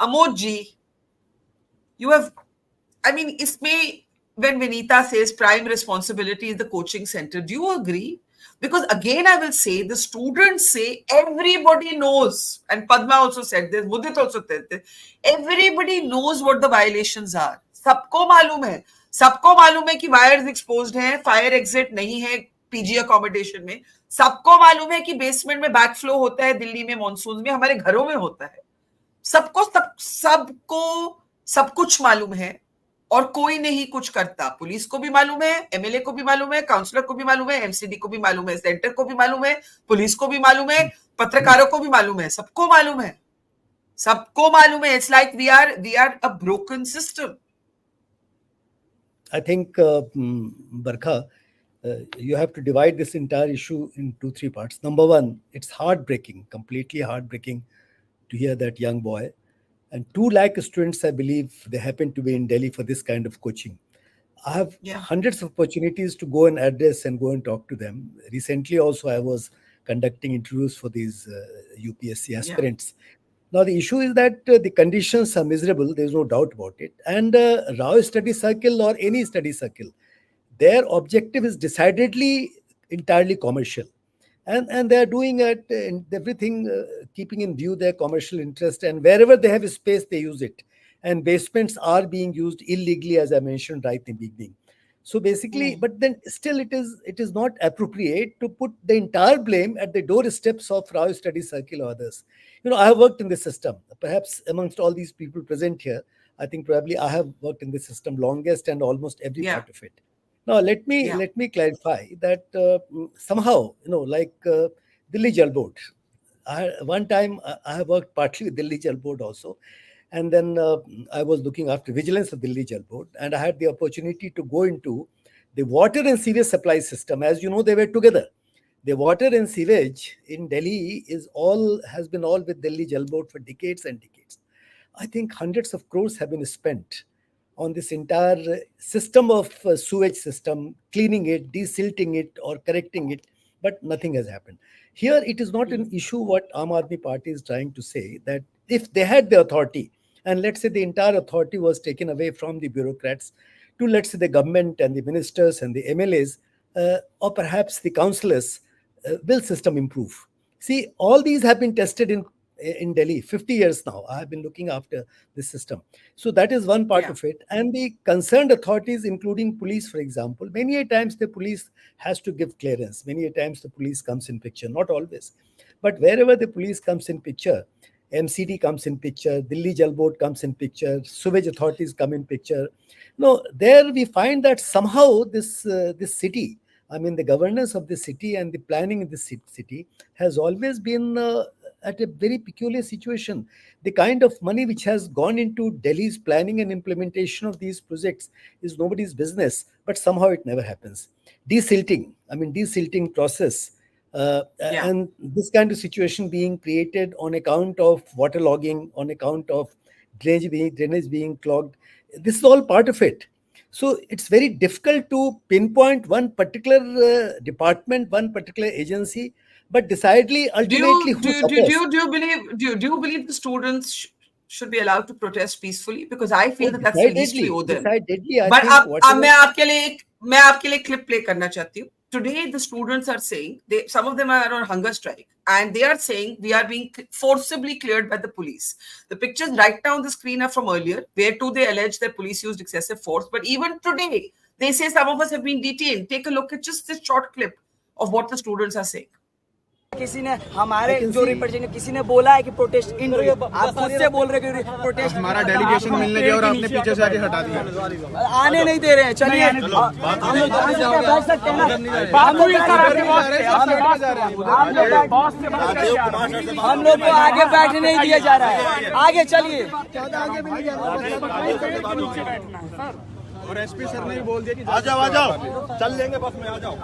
Amod ji, you have, I mean, isme, when Vineeta says prime responsibility is the coaching center, do you agree? Because again, I will say, the students say everybody knows, and Padma also said this, Mudit also said this, everybody knows what the violations are. सबको मालूम है, सबको मालूम है कि wires exposed हैं, fire exit नहीं है पीजी अकोमोडेशन में, सबको मालूम है कि बेसमेंट में बैकफ्लो होता है, दिल्ली में मॉनसून में, हमारे घरों में होता है, सबको सब कुछ मालूम है और कोई नहीं कुछ करता. पुलिस को भी मालूम है, एमएलए को भी मालूम है, काउंसलर को भी मालूम है, एमसीडी को भी मालूम है, सेंटर को भी मालूम है, पुलिस को भी मालूम है, पत्रकारों को भी मालूम है, सबको मालूम है, सबको मालूम है. It's like we are a broken system. I think, Barkha, you have to divide this entire issue in 2-3 parts. Number one, it's heartbreaking, completely heartbreaking to hear that young boy. And 2 lakh students, I believe, they happen to be in Delhi for this kind of coaching. I have hundreds of opportunities to go and address and go and talk to them. Recently also, I was conducting interviews for these UPSC aspirants. Now, the issue is that the conditions are miserable. There's no doubt about it. And Rao Study Circle or any study circle, their objective is decidedly entirely commercial. And they're doing it and everything, keeping in view their commercial interest. And wherever they have a space, they use it. And basements are being used illegally, as I mentioned right in the beginning. So basically, but then still it is not appropriate to put the entire blame at the doorsteps of Rao Study Circle or others. You know, I have worked in this system. Perhaps amongst all these people present here, I think probably I have worked in this system longest and almost every part of it. Now, let me clarify that somehow, you know, like Delhi Jal Board. One time I have worked partly with Delhi Jal Board also. And then I was looking after vigilance of Delhi Jal Board, and I had the opportunity to go into the water and sewage supply system. As you know, they were together. The water and sewage in Delhi has been all with Delhi Jal Board for decades and decades. I think hundreds of crores have been spent on this entire system of sewage system, cleaning it, desilting it, or correcting it, but nothing has happened. Here, it is not an issue what Aam Aadmi Party is trying to say, that if they had the authority, and let's say the entire authority was taken away from the bureaucrats to, let's say, the government and the ministers and the MLAs, or perhaps the councillors, will system improve? See, all these have been tested in Delhi, 50 years now. I have been looking after this system. So that is one part of it. And the concerned authorities, including police, for example, many a times the police has to give clearance. Many a times the police comes in picture, not always. But wherever the police comes in picture, MCD comes in picture, Delhi Jal Board comes in picture, sewage authorities come in picture. No, there we find that somehow this city, I mean the governance of the city and the planning in the city has always been at a very peculiar situation. The kind of money which has gone into Delhi's planning and implementation of these projects is nobody's business, but somehow it never happens. Desilting process, and this kind of situation being created on account of waterlogging, on account of drainage being clogged. This is all part of it. So it's very difficult to pinpoint one particular department, one particular agency, but decidedly, ultimately, do you believe the students should be allowed to protest peacefully? Because I feel that that's the least we owe them. But मैं आपके लिए clip play करना चाहती हूँ. Today, the students are saying, some of them are on hunger strike, and they are saying we are being forcibly cleared by the police. The pictures right now on the screen are from earlier, where too they allege that police used excessive force. But even today, they say some of us have been detained. Take a look at just this short clip of what the students are saying. किसी ने हमारे जो representative किसी ने बोला है कि protest in आप खुद से बोल रहे कि प्रोटेस्ट हमारा डेलीगेशन मिलने गया और आपने पीछे से आके हटा दिया, आने नहीं दे रहे हैं. चलिए हम लोग बैठ सकते हैं ना, हम लोग को आगे बैठने नहीं दिया जा रहा है. आगे चलिए. और एसपी सर ने बोल दिया कि आ जाओ चल लेंगे बस में, आ जाओ.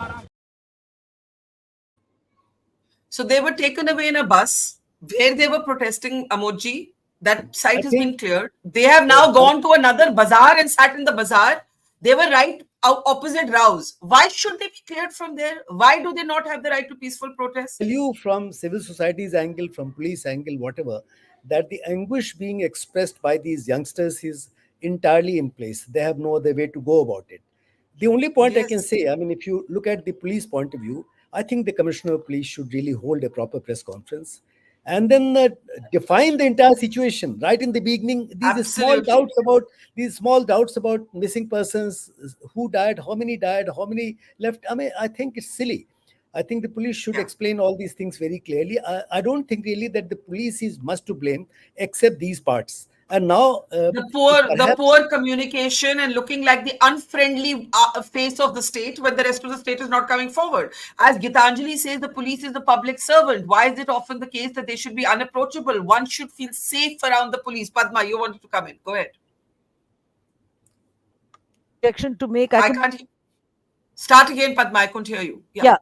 So they were taken away in a bus where they were protesting, Amodji. That site has been cleared. They have now gone to another bazaar and sat in the bazaar. They were right opposite Rao's. Why should they be cleared from there? Why do they not have the right to peaceful protest? You, from civil society's angle, from police angle, whatever, that the anguish being expressed by these youngsters is entirely in place. They have no other way to go about it. The only point I can Yes, say, I mean, if you look at the police point of view, I think the commissioner of police should really hold a proper press conference and then define the entire situation right in the beginning. absolutely. These small doubts about missing persons, who died, how many left. I mean, I think it's silly. I think the police should Yeah. explain all these things very clearly. I don't think really that the police is much to blame, except these parts. And now, The perhaps, poor communication and looking like the unfriendly face of the state when the rest of the state is not coming forward. As Gitanjali says, the police is the public servant. Why is it often the case that they should be unapproachable? One should feel safe around the police. Padma, you wanted to come in. Go ahead. Objection to make. I can't. Start again, Padma. I couldn't hear you. Yeah. Yeah.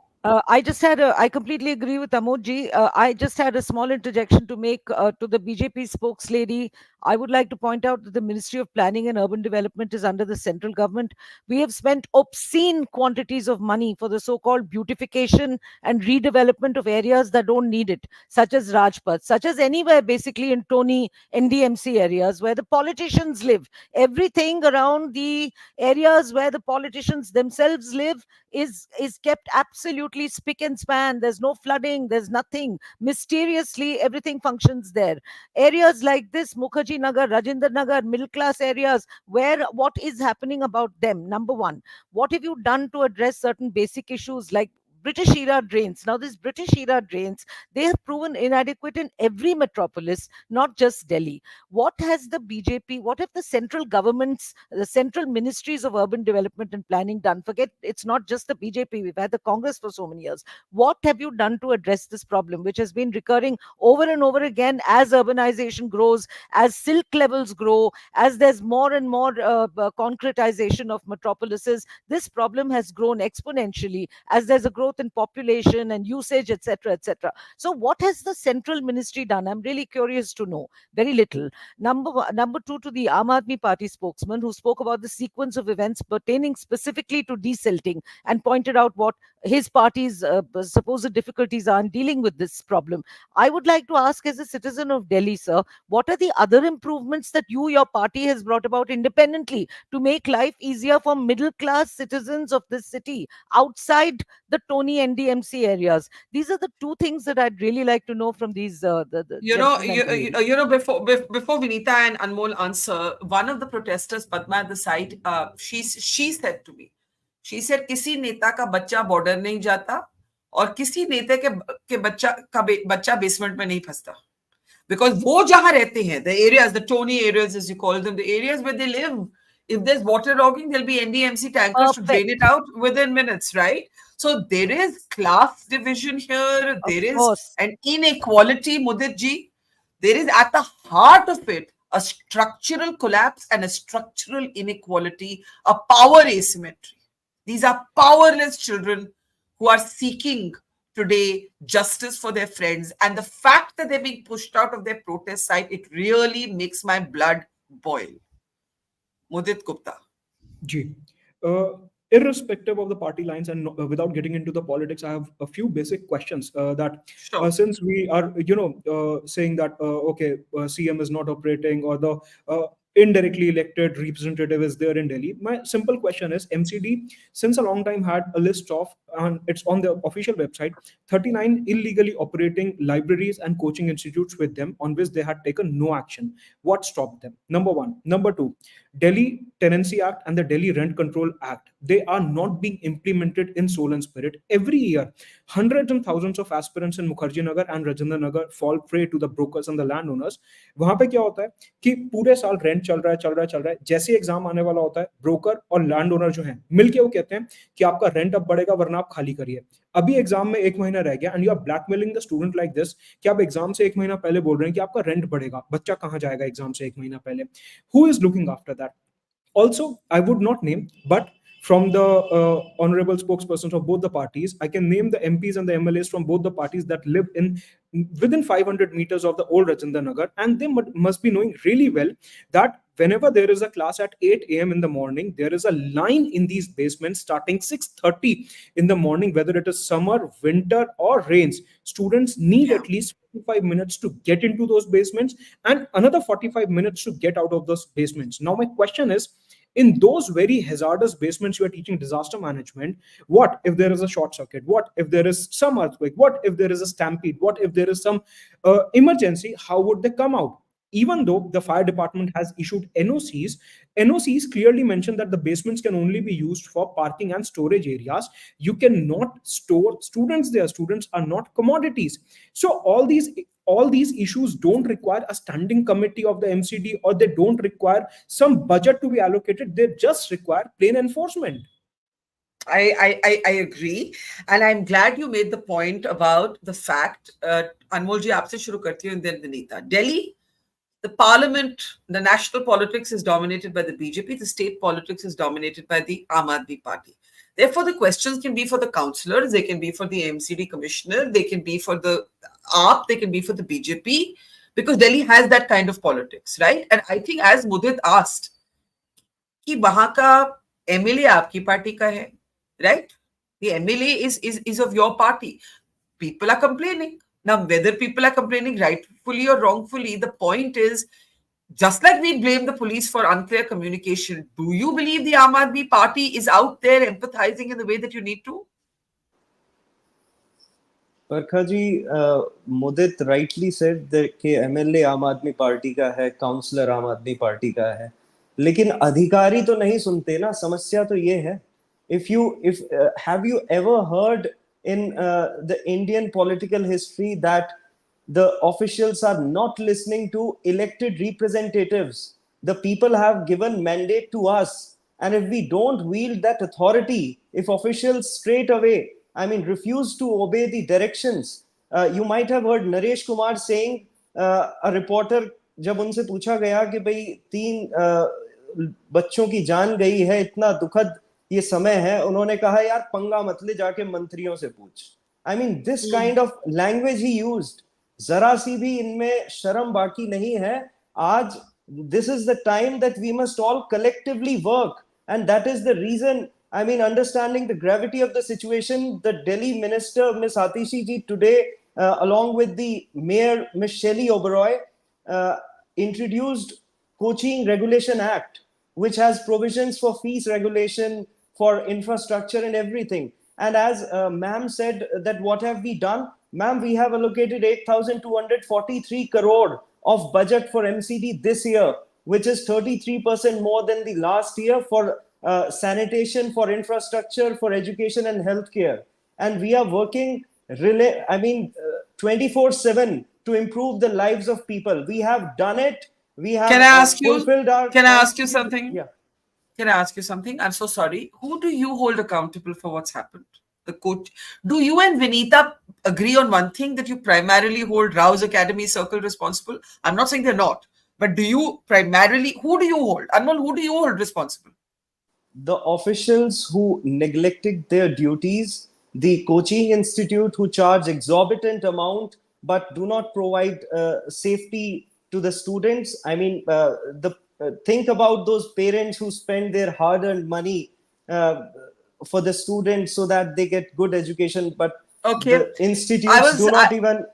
I completely agree with Amodji. I just had a small interjection to make to the BJP spokeslady. I would like to point out that the Ministry of Planning and Urban Development is under the central government. We have spent obscene quantities of money for the so-called beautification and redevelopment of areas that don't need it, such as Rajpath, such as anywhere basically in Tony NDMC areas where the politicians live. Everything around the areas where the politicians themselves live is kept absolutely spick and span. There's no flooding, there's nothing. Mysteriously, everything functions there. Areas like this, Mukherjee Nagar, Rajendra Nagar, middle class areas, where what is happening about them? Number one, what have you done to address certain basic issues like British era drains? Now, these British era drains, they have proven inadequate in every metropolis, not just Delhi. What has the BJP, what have the central governments, the central ministries of urban development and planning done? Forget, it's not just the BJP, we've had the Congress for so many years. What have you done to address this problem, which has been recurring over and over again as urbanization grows, as silk levels grow, as there's more and more concretization of metropolises? This problem has grown exponentially as there's a growth in population and usage, etc., etc. So, what has the central ministry done? I'm really curious to know. Very little. Number two, to the Aam Aadmi Party spokesman who spoke about the sequence of events pertaining specifically to desilting and pointed out what his party's supposed difficulties are in dealing with this problem. I would like to ask, as a citizen of Delhi, sir, what are the other improvements that your party has brought about independently to make life easier for middle class citizens of this city outside the Tony NDMC areas? These are the two things that I'd really like to know from these the gentlemen. Before Vineeta and Anmol answer, one of the protesters, Padma, at the site, she said to me, she said, किसी नेता का बच्चा border नहीं जाता और किसी नेता के बच्चा बेसमेंट में नहीं फंसता. Because वो जहां रहते हैं, the areas, the Tony areas as you call them, the areas where they live, if there's waterlogging, there'll be NDMC tankers to drain it out within minutes, right? So there is class division here. There is an inequality, Mudit ji. There is at the heart of it a structural collapse and a structural inequality, a power asymmetry. These are powerless children who are seeking today justice for their friends. And the fact that they're being pushed out of their protest site, it really makes my blood boil. Mudit Gupta. Ji. Irrespective of the party lines and without getting into the politics, I have a few basic questions since we are, saying that, CM is not operating or the indirectly elected representative is there in Delhi. My simple question is, MCD since a long time had a list of, and it's on the official website, 39 illegally operating libraries and coaching institutes with them, on which they had taken no action. What stopped them? Number one. Number two, Delhi Tenancy Act and the Delhi Rent Control Act, they are not being implemented in soul and spirit. Every year, hundreds and thousands of aspirants in Mukherjee Nagar and Rajendra Nagar fall prey to the brokers and the landowners. वहां पे क्या होता है कि पूरे साल rent चल रहा है, जैसे एग्जाम आने वाला होता है, ब्रोकर और लैंड ओनर जो हैं मिलके वो कहते हैं कि आपका रेंट अब बढ़ेगा वरना आप खाली करिए. अभी एग्जाम में 1 महीना रह गया and you are blackmailing the student like this कि आप एग्जाम से 1 महीना पहले बोल रहे हैं कि आपका रेंट बढ़ेगा. बच्चा कहां जाएगा एग्जाम से 1 महीना पहले? Who is looking after that? Also, I would not name, but from the honorable spokespersons of both the parties, I can name the MPs and the MLAs from both the parties that live within 500 meters of the old Rajendra Nagar, and they must be knowing really well that whenever there is a class at 8 a.m. in the morning, there is a line in these basements starting 6:30 in the morning, whether it is summer, winter, or rains. Students need at least 45 minutes to get into those basements and another 45 minutes to get out of those basements. Now, my question is, in those very hazardous basements, you are teaching disaster management. What if there is a short circuit? What if there is some earthquake? What if there is a stampede? What if there is some emergency? How would they come out? Even though the fire department has issued NOCs clearly mention that the basements can only be used for parking and storage areas. You cannot store students there. Students are not commodities. So all these issues don't require a standing committee of the MCD, or they don't require some budget to be allocated. They just require plain enforcement. I agree, and I'm glad you made the point about the fact. Anmol ji, aapse shuru karti hu, and then Vineeta. Delhi, the parliament, the national politics is dominated by the BJP. The state politics is dominated by the Aam Aadmi Party. Therefore, the questions can be for the councillors, they can be for the MCD commissioner, they can be for the AAP, they can be for the BJP, because Delhi has that kind of politics, right? And I think, as Mudit asked, कि वहां का MLA आपकी party का है, right? The MLA is of your party. People are complaining. Now, whether people are complaining rightfully or wrongfully, the point is, just like we blame the police for unclear communication, do you believe the Aam Aadmi Party is out there empathizing in the way that you need to? Barkha ji, Mudit rightly said that कि MLA आम आदमी party का है, counsellor आम आदमी party का है, लेकिन अधिकारी तो नहीं सुनते ना. समस्या तो ये है. Have you ever heard in the Indian political history that the officials are not listening to elected representatives? The people have given mandate to us, and if we don't wield that authority, if officials straight away, refuse to obey the directions, you might have heard Naresh Kumar saying, a reporter जब उनसे पूछा गया कि भाई 3 बच्चों की जान गई है, इतना दुखद ये समय है, उन्होंने कहा यार पंगा मत ले, जाके मंत्रियों से पूछ. This kind of language he used. जरा सी भी इनमें शर्म बाकी नहीं है. आज this is the time that we must all collectively work, and that is the reason, understanding the gravity of the situation, the Delhi minister Ms. Atishi ji today, along with the mayor Ms. Shelley Oberoi, introduced Coaching Regulation Act, which has provisions for fees regulation, for infrastructure and everything. And as ma'am said, that what have we done? Ma'am, we have allocated 8,243 crore of budget for MCD this year, which is 33% more than the last year, for sanitation, for infrastructure, for education and healthcare. And we are working 24/7 to improve the lives of people. We have done it. We have fulfilled our... Can I ask you something? Yeah. Can I ask you something? I'm so sorry. Who do you hold accountable for what's happened? The coach. Do you and Vineeta agree on one thing, that you primarily hold Rao's Academy Circle responsible? I'm not saying they're not, but do you primarily, who do you hold? Anmol, who do you hold responsible? The officials who neglected their duties, the coaching institute who charge exorbitant amount but do not provide safety to the students. Think about those parents who spend their hard-earned money for the students so that they get good education, but the institutes do not even...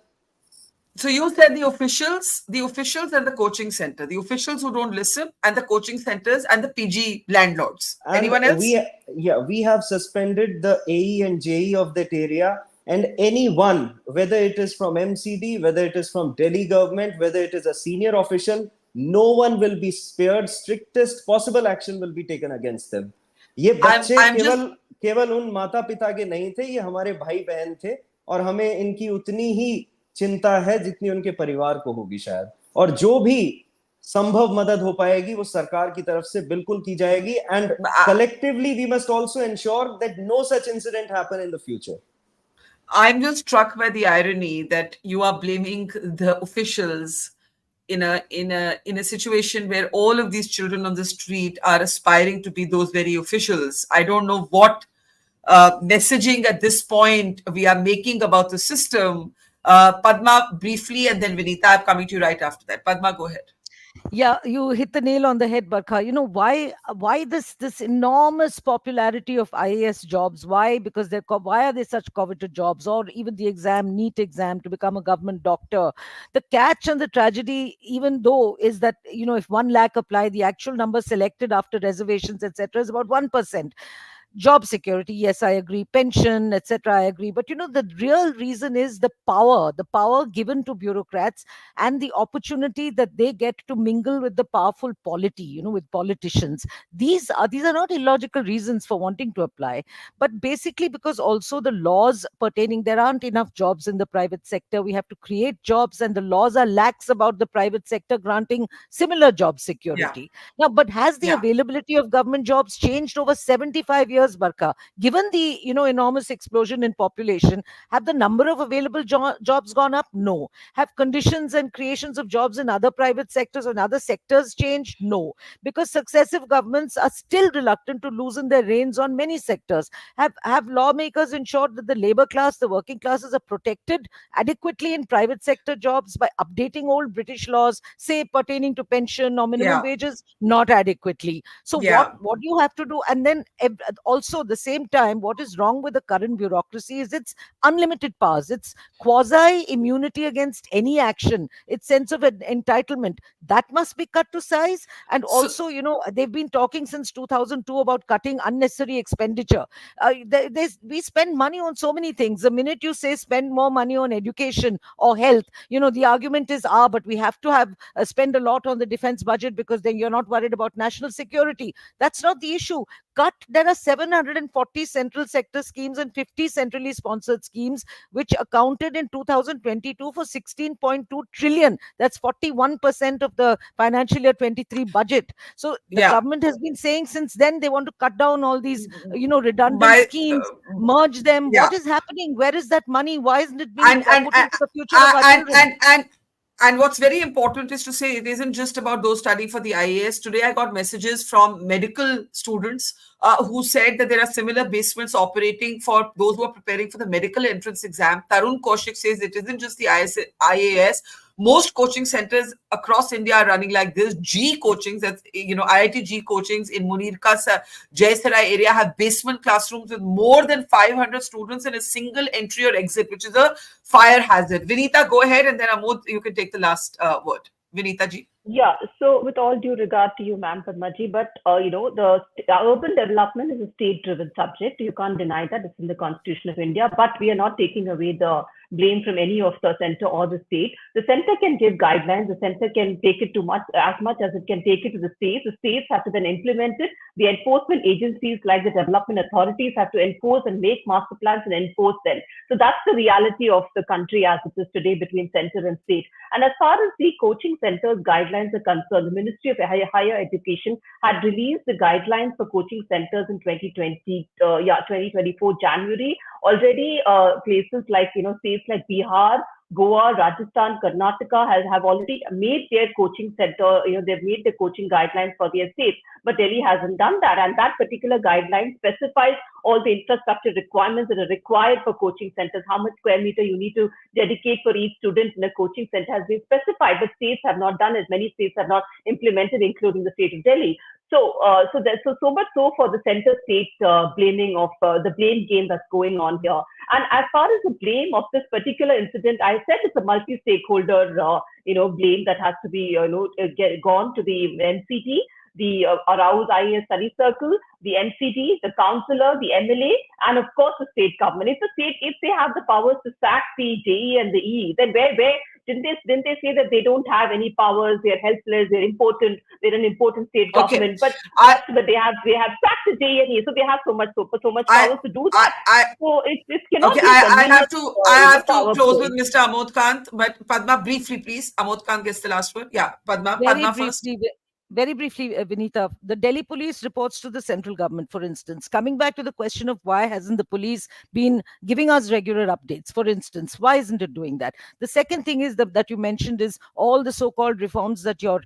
So you said the officials and the coaching center, the officials who don't listen, and the coaching centers and the PG landlords. And anyone else? We have suspended the AE and JE of that area, and anyone, whether it is from MCD, whether it is from Delhi government, whether it is a senior official, no one will be spared. Strictest possible action will be taken against them. ये बच्चे केवल उन माता पिता के नहीं थे, ये हमारे भाई बहन थे, और हमें इनकी उतनी ही चिंता है जितनी उनके परिवार को होगी शायद. और जो भी संभव मदद हो पाएगी वो सरकार की तरफ से बिल्कुल की जाएगी. And collectively we must also ensure that no such incident happen in the future. I'm just struck by the irony that you are blaming the officials in a situation where all of these children on the street are aspiring to be those very officials. I don't know what messaging at this point we are making about the system. Padma, briefly, and then Vineeta, I'm coming to you right after that. Padma, go ahead. Yeah, you hit the nail on the head, Barkha. You know why this enormous popularity of IAS jobs? Why? Because why are they such coveted jobs? Or even the exam, NEET exam to become a government doctor. The catch and the tragedy, even though, is that if 1 lakh apply, the actual number selected after reservations, etc., is about 1%. Job security, yes, I agree. Pension, etc., I agree. But the real reason is the power given to bureaucrats, and the opportunity that they get to mingle with the powerful polity, with politicians. These are not illogical reasons for wanting to apply, but basically because also the laws pertaining, there aren't enough jobs in the private sector. We have to create jobs, and the laws are lax about the private sector granting similar job Yeah, security. Now, but has the yeah. availability of government jobs changed over 75 years, Barka? Given the enormous explosion in population, have the number of available jobs gone up? No. Have conditions and creations of jobs in other private sectors or in other sectors changed? No. Because successive governments are still reluctant to loosen their reins on many sectors. Have lawmakers ensured that the labor class, the working classes, are protected adequately in private sector jobs by updating old British laws, say pertaining to pension or minimum Yeah, wages? Not adequately. So what yeah. what you have to do, and then also the same time, what is wrong with the current bureaucracy is its unlimited powers, its quasi immunity against any action, its sense of entitlement that must be cut to size. And So, also, they've been talking since 2002 about cutting unnecessary expenditure. We spend money on so many things. The minute you say spend more money on education or health, the argument is, but we have to have spend a lot on the defense budget because then you're not worried about national security. That's not the issue. There are 740 central sector schemes and 50 centrally sponsored schemes, which accounted in 2022 for 16.2 trillion. That's 41% of the financial year 23 budget. So the yeah. government has been saying since then they want to cut down all these redundant By schemes, merge them. yeah. What is happening? Where is that money? Why isn't it being and and put and into the future of our and children? and, and and what's very important is to say it isn't just about those studying for the IAS. Today, I got messages from medical students who said that there are similar basements operating for those who are preparing for the medical entrance exam. Tarun Kaushik says it isn't just the IAS. Most coaching centers across India are running like this. G coachings, that's IIT G coachings in Munirka, Jaisarai area have basement classrooms with more than 500 students in a single entry or exit, which is a fire hazard. Vineeta, go ahead, and then Amod, you can take the last word. Vineeta ji. Yeah, so with all due regard to you, ma'am, Padmaji, but the urban development is a state-driven subject. You can't deny that. It's in the Constitution of India, but we are not taking away the blame from any of the center or the state. The center can give guidelines. The center can take it to as much as it can take it to the states. The states have to then implement it. The enforcement agencies like the development authorities have to enforce and make master plans and enforce them. So that's the reality of the country as it is today between center and state. And as far as the coaching centers guidelines are concerned, the Ministry of Higher Education had released the guidelines for coaching centers in 2024 January. Already places like, states like Bihar, Goa, Rajasthan, Karnataka have already made their coaching center, they've made the coaching guidelines for their states, but Delhi hasn't done that. And that particular guideline specifies all the infrastructure requirements that are required for coaching centers, how much square meter you need to dedicate for each student in a coaching center has been specified, but states have not done it. Many states have not implemented, including the state of Delhi. So much so for the center state blaming of the blame game that's going on here. And as far as the blame of this particular incident, I said it's a multi-stakeholder, blame that has to be, gone to the NCT, the Arouse IAS Study Circle, the MCD, the councillor, the MLA, and of course the state government. If they have the powers to sack the JE and the EE, then where didn't they say that they don't have any powers? They're helpless. They're important. They're an important state government. But they have sacked the JE and EE, so they have so much powers to do that. So it cannot. Okay, be I have to close play. with Mr. Amod Kanth, but Padma, briefly, please. Amod Kanth gets the last word. Yeah, Padma Very first. briefly, Very briefly, Vineeta, the Delhi police reports to the central government, for instance. Coming back to the question of why hasn't the police been giving us regular updates, for instance, why isn't it doing that? The second thing is that you mentioned is all the so-called reforms that your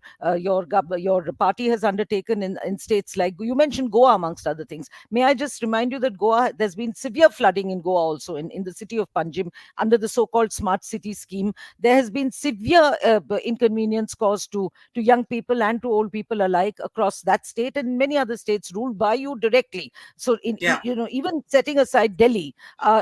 party has undertaken in states like, you mentioned Goa amongst other things. May I just remind you that Goa, there's been severe flooding in Goa also, in the city of Panjim, under the so-called smart city scheme. There has been severe inconvenience caused to young people and to old people alike across that state and many other states ruled by you directly. So, Yeah. even setting aside Delhi,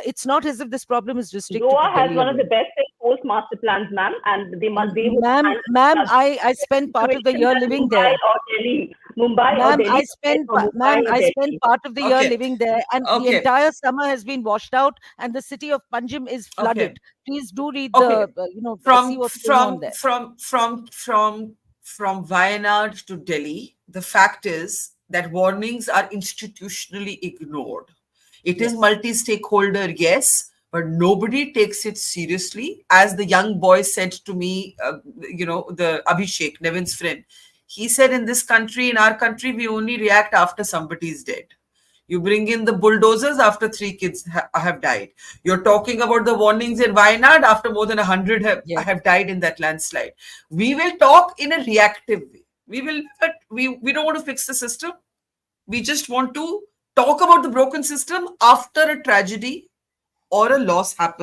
it's not as if this problem is restricted Goa to Delhi has one of alone. the best enforced master plans, ma'am, and they would Ma'am, I spent part of the year living Mumbai there. or Delhi. Mumbai or Ma'am, Delhi for Mumbai or I spent Delhi. part of the year Okay. living there, and the Okay. entire summer has been washed out, and the city of Panjim is Okay. flooded. Please do read Okay. see From what's going on from there. from from from from Wayanad to Delhi, the fact is that warnings are institutionally ignored. It is Yes. multi-stakeholder, yes, but nobody takes it seriously. As the young boy said to me, the Abhishek, Nevin's friend, he said, in this country, in our country, we only react after somebody's dead. You bring in the bulldozers after 3 kids have died. You're talking about the warnings in Wayanad after more than 100 Yes. have died in that landslide. We will talk in a reactive way. We don't want to fix the system. We just want to talk about the broken system after a tragedy or a loss happens.